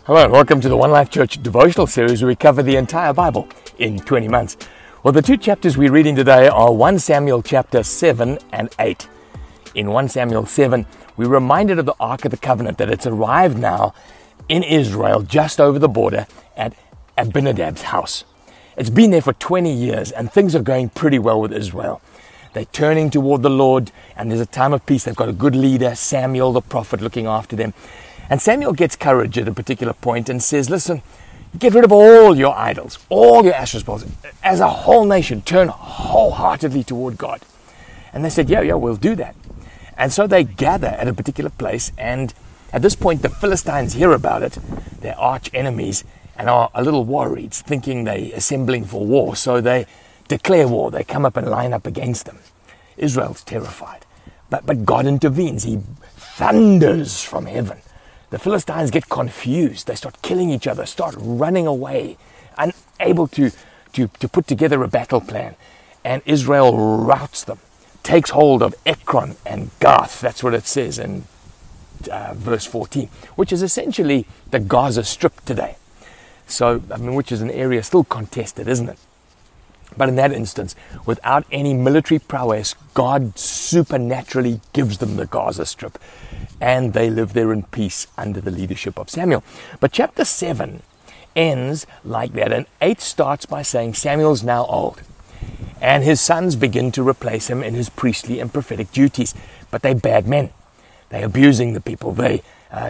Hello and welcome to the One Life Church devotional series where we cover the entire Bible in 20 months. Well, the two chapters we're reading today are 1 Samuel chapter 7 and 8. In 1 Samuel 7, we're reminded of the Ark of the Covenant, that it's arrived now in Israel just over the border at Abinadab's house. It's been there for 20 years and things are going pretty well with Israel. They're turning toward the Lord and there's a time of peace. They've got a good leader, Samuel the prophet, looking after them. And Samuel gets courage at a particular point and says, listen, get rid of all your idols, all your Asherah poles. As a whole nation, turn wholeheartedly toward God. And they said, yeah, we'll do that. And so they gather at a particular place. And at this point, the Philistines hear about it, their arch enemies, and are a little worried, thinking they're assembling for war. So they declare war. They come up and line up against them. Israel's terrified. But God intervenes. He thunders from heaven. The Philistines get confused. They start killing each other, start running away, unable to put together a battle plan. And Israel routs them, takes hold of Ekron and Gath. That's what it says in verse 14, which is essentially the Gaza Strip today. So, which is an area still contested, isn't it? But in that instance, without any military prowess, God supernaturally gives them the Gaza Strip. And they live there in peace under the leadership of Samuel. But chapter 7 ends like that. And 8 starts by saying Samuel's now old. And his sons begin to replace him in his priestly and prophetic duties. But they're bad men. They're abusing the people. They're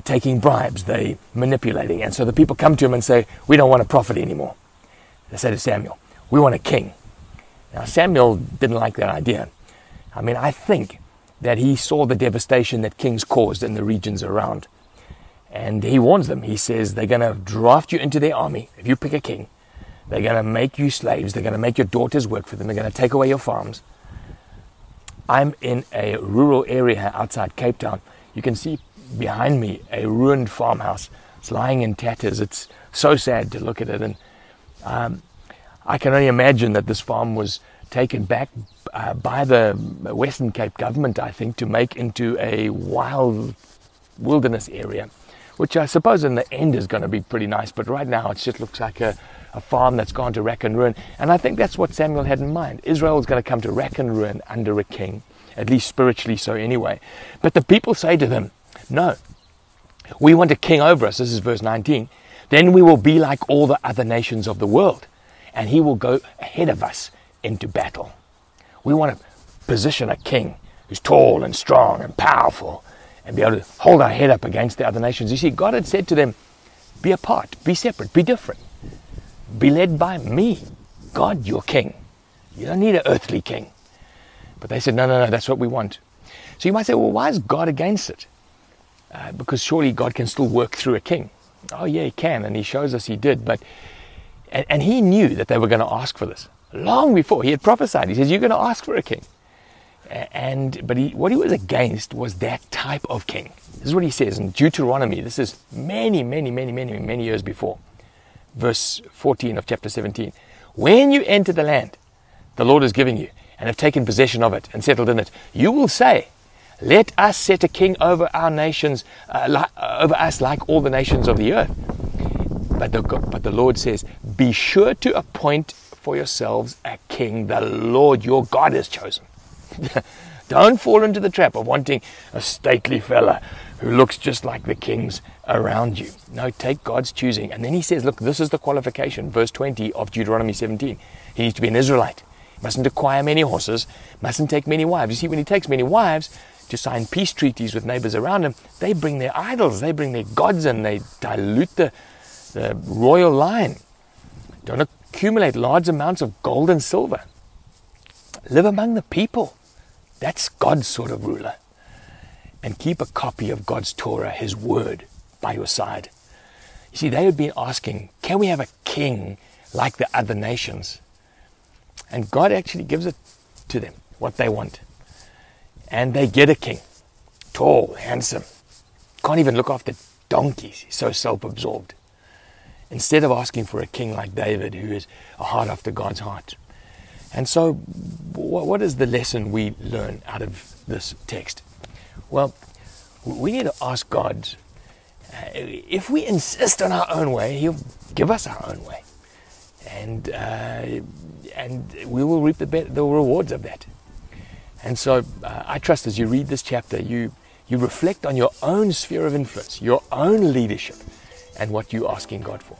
taking bribes. They're manipulating. And so the people come to him and say, we don't want a prophet anymore. They say to Samuel, we want a king. Now Samuel didn't like that idea. I think that he saw the devastation that kings caused in the regions around. And he warns them. He says they're going to draft you into their army. If you pick a king, they're going to make you slaves. They're going to make your daughters work for them. They're going to take away your farms. I'm in a rural area outside Cape Town. You can see behind me a ruined farmhouse. It's lying in tatters. It's so sad to look at it. And I can only imagine that this farm was taken back by the Western Cape government, I think, to make into a wild wilderness area, which I suppose in the end is going to be pretty nice. But right now it just looks like a farm that's gone to rack and ruin. And I think that's what Samuel had in mind. Israel is going to come to rack and ruin under a king, at least spiritually so anyway. But the people say to them, no, we want a king over us. This is verse 19. Then we will be like all the other nations of the world, and he will go ahead of us into battle. We want to position a king who's tall and strong and powerful and be able to hold our head up against the other nations. You see, God had said to them, be apart, be separate, be different. Be led by me, God, your king. You don't need an earthly king. But they said, no, that's what we want. So you might say, well, why is God against it? Because surely God can still work through a king. Oh yeah, he can, and he shows us he did. And he knew that they were going to ask for this. Long before he had prophesied, he says, you're going to ask for a king. But what he was against was that type of king. This is what he says in Deuteronomy. This is many years before. Verse 14 of chapter 17. When you enter the land the Lord is giving you and have taken possession of it and settled in it, you will say, let us set a king over our nations, over us like all the nations of the earth. But the Lord says, be sure to appoint for yourselves a king the Lord your God has chosen. Don't fall into the trap of wanting a stately fella who looks just like the kings around you. No, take God's choosing. And then he says, look, this is the qualification. Verse 20 of Deuteronomy 17. He needs to be an Israelite. He mustn't acquire many horses, mustn't take many wives. You see, when he takes many wives to sign peace treaties with neighbors around him, they bring their idols, they bring their gods in, they dilute the royal line. Don't accumulate large amounts of gold and silver. Live among the people. That's God's sort of ruler. And keep a copy of God's Torah, his word, by your side. You see, they had been asking, can we have a king like the other nations? And God actually gives it to them, what they want. And they get a king. Tall, handsome. Can't even look after donkeys. He's so self-absorbed. Instead of asking for a king like David, who is a heart after God's heart. And so, what is the lesson we learn out of this text? Well, we need to ask God if we insist on our own way, He'll give us our own way, and we will reap the rewards of that. And so I trust as you read this chapter, you reflect on your own sphere of influence, your own leadership, and what you're asking God for.